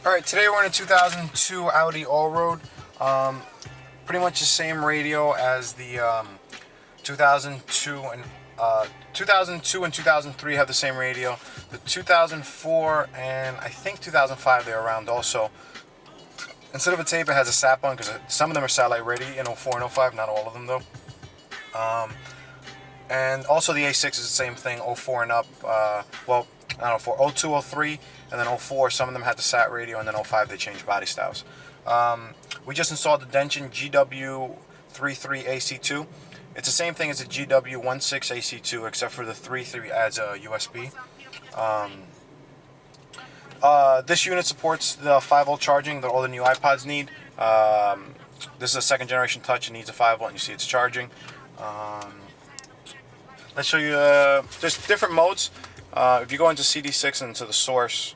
Alright, today we're in a 2002 Audi Allroad. Pretty much the same radio as the 2002 and 2003 have the same radio. The 2004 and I think 2005 they're around also. Instead of a tape, it has a sat button because some of them are satellite ready in 04 and 05, not all of them though. And also the A6 is the same thing, 04 and up. Well, not 04, 02, 03, and then 04, some of them had the sat radio, and then 05 they changed body styles. We just installed the Dension GW33AC2. It's the same thing as the GW16AC2, except for the 3.3 adds a USB. This unit supports the 5-volt charging that all the new iPods need. This is a second generation touch. It needs a 5-volt, and you see it's charging. Let's show you, there's different modes. If you go into CD6 and to the source,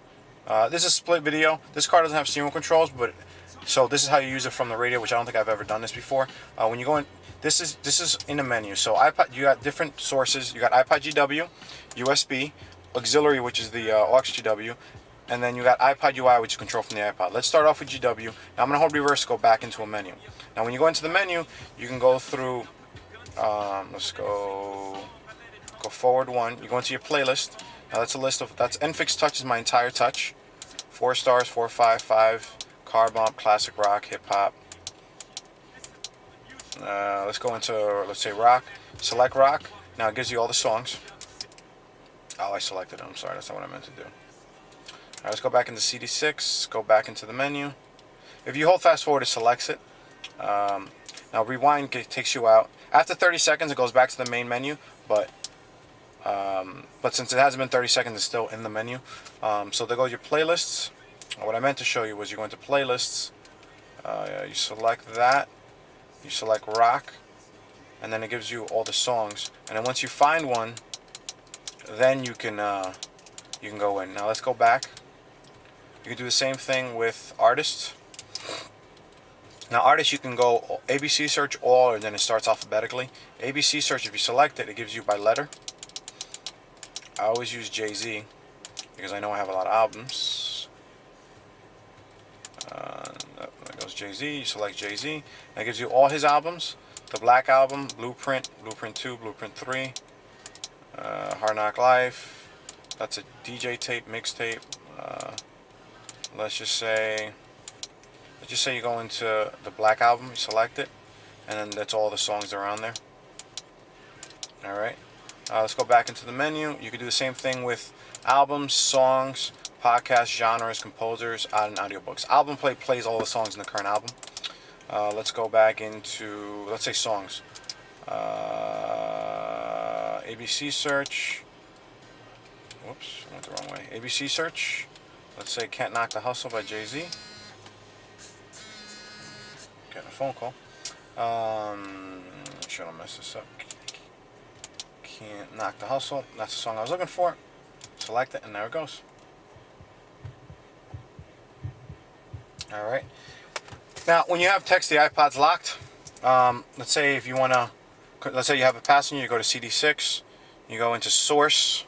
this is split video. This car doesn't have steering controls, but so this is how you use it from the radio, which I don't think I've ever done this before. When you go in, this is in the menu. So iPod, you got different sources. You got iPod GW, USB, auxiliary, which is the AUX GW, and then you got iPod UI, which is control from the iPod. Let's start off with GW. Now I'm gonna hold reverse to go back into a menu. Now when you go into the menu, you can go through. Let's go forward one. You go into your playlist. Now that's a list of, that's NFix Touch is my entire touch. 4 stars, 4, 5, 5, car bump, classic rock, hip hop. Let's go into, let's say rock. Select rock. Now it gives you all the songs. Oh, I selected it. I'm sorry, that's not what I meant to do. Alright, let's go back into CD6, go back into the menu. If you hold fast forward, it selects it. Now rewind takes you out. After 30 seconds, it goes back to the main menu, but since it hasn't been 30 seconds, it's still in the menu. So there goes your playlists. What I meant to show you was you go into playlists, you select that, you select rock, and then it gives you all the songs. And then once you find one, then you can go in. Now let's go back. You can do the same thing with artists. Now artists, you can go ABC search all, and then it starts alphabetically. ABC search, if you select it, it gives you by letter. I always use Jay-Z because I know I have a lot of albums. There goes Jay-Z. You select Jay-Z. That gives you all his albums. The Black Album, Blueprint, Blueprint 2, Blueprint 3, Hard Knock Life. That's a DJ tape, mixtape. Let's just say you go into the Black Album, you select it, and then that's all the songs that are on there. Alright. Let's go back into the menu. You can do the same thing with albums, songs, podcasts, genres, composers, and audiobooks. Album play plays all the songs in the current album. Let's go back into, let's say songs. ABC search. Whoops, I went the wrong way. ABC search. Let's say Can't Knock the Hustle by Jay-Z. Getting a phone call. Sure I don't mess this up. Can't Knock the Hustle. That's the song I was looking for. Select it, and there it goes. Alright. Now, when you have text, the iPod's locked. Let's say if you want to, let's say you have a passenger, you go to CD6, you go into source.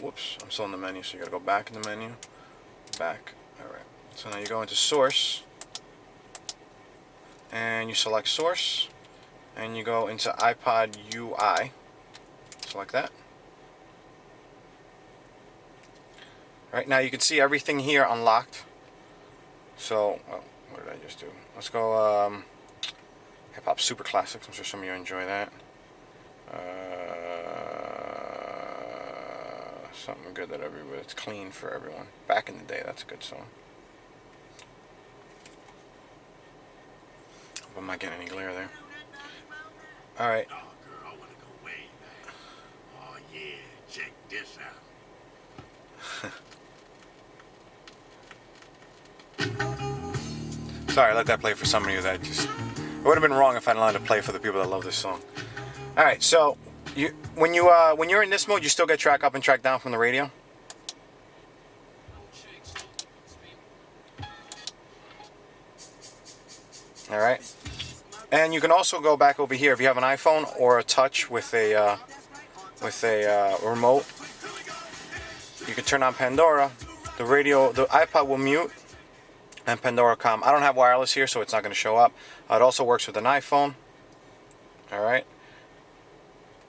Whoops, I'm still in the menu, so you got to go back in the menu. Back. Alright. So now you go into source, and you select source. And you go into iPod UI, select that. Right now you can see everything here unlocked. So, what did I just do? Let's go hip hop super classics. I'm sure some of you enjoy that. Something good that it's clean for everyone. Back in the day, that's a good song. Hope I'm not getting any glare there. Alright. Oh, girl, I want to go way back. Oh, yeah, check this out. Sorry, I let that play for some of you that just... It would have been wrong if I didn't let it play for the people that love this song. Alright, so, when you're in this mode, you still get track up and track down from the radio. Alright. And you can also go back over here if you have an iPhone or a touch with a remote. You can turn on Pandora, the radio, the iPod will mute, and Pandora com. I don't have wireless here, so it's not going to show up. It also works with an iPhone. Alright.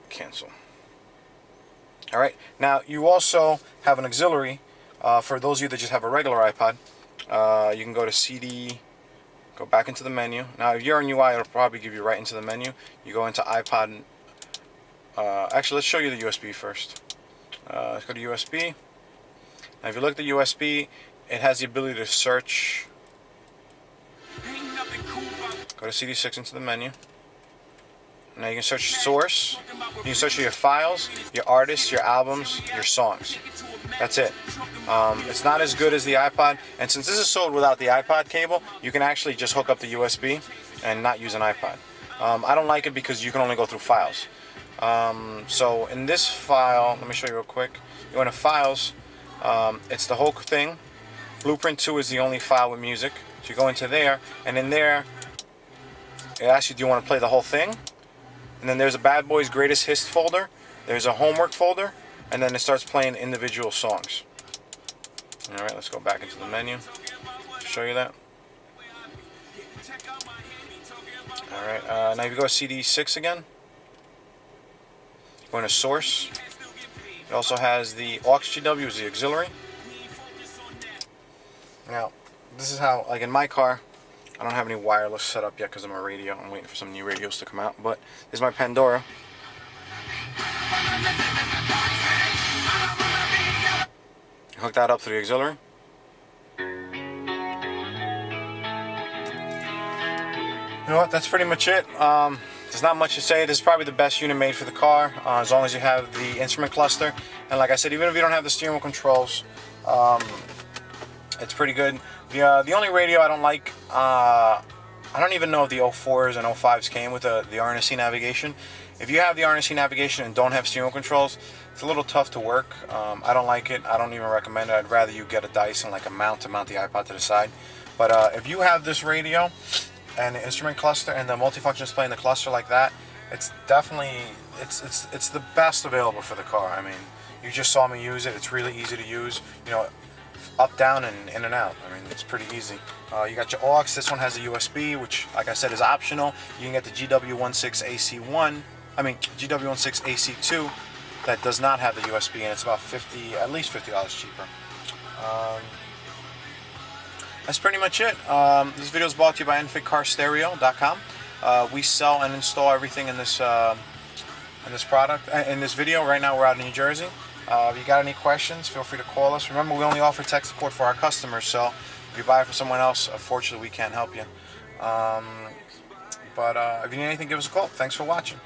Cancel. Alright. Now, you also have an auxiliary. For those of you that just have a regular iPod, you can go to CD, go back into the menu. Now, if you're in UI, it'll probably give you right into the menu. You go into iPod. Actually, let's show you the USB first. Let's go to USB. Now, if you look at the USB, it has the ability to search. Go to CD6 into the menu. Now you can search source. You can search for your files, your artists, your albums, your songs. That's it. It's not as good as the iPod, and since this is sold without the iPod cable, you can actually just hook up the USB and not use an iPod. I don't like it because you can only go through files. So in this file, let me show you real quick. You go into files. It's the whole thing. Blueprint 2 is the only file with music. So you go into there, and in there, it asks you, do you want to play the whole thing? And then there's a Bad Boys Greatest Hits folder. There's a homework folder, and then it starts playing individual songs. All right, let's go back into the menu. Show you that. All right, now if you go to CD6 again, go into source. It also has the AUX GW as the auxiliary. Now, this is how, like in my car, I don't have any wireless set up yet because I'm a radio. I'm waiting for some new radios to come out. But this is my Pandora. Hook that up to the auxiliary. You know what? That's pretty much it. There's not much to say. This is probably the best unit made for the car, as long as you have the instrument cluster. And like I said, even if you don't have the steering wheel controls, it's pretty good. The only radio I don't like, I don't even know if the 04s and 05s came with the RNC navigation. If you have the RNC navigation and don't have steering wheel controls, it's a little tough to work. I don't like it. I don't even recommend it. I'd rather you get a Dyson, like a mount to mount the iPod to the side. But if you have this radio and the instrument cluster and the multifunction display in the cluster like that, it's definitely, it's the best available for the car. I mean, you just saw me use it. It's really easy to use. You know, up, down, and in and out. I mean, it's pretty easy. You got your AUX. This one has a USB, which, like I said, is optional. You can get the GW16AC1. I mean, GW16AC2 that does not have the USB, and it's about at least $50 cheaper. That's pretty much it. This video is brought to you by enfitcarstereo.com. We sell and install everything in this product. In this video, right now we're out in New Jersey. If you got any questions, feel free to call us. Remember, we only offer tech support for our customers, so if you buy it for someone else, unfortunately, we can't help you. But if you need anything, give us a call. Thanks for watching.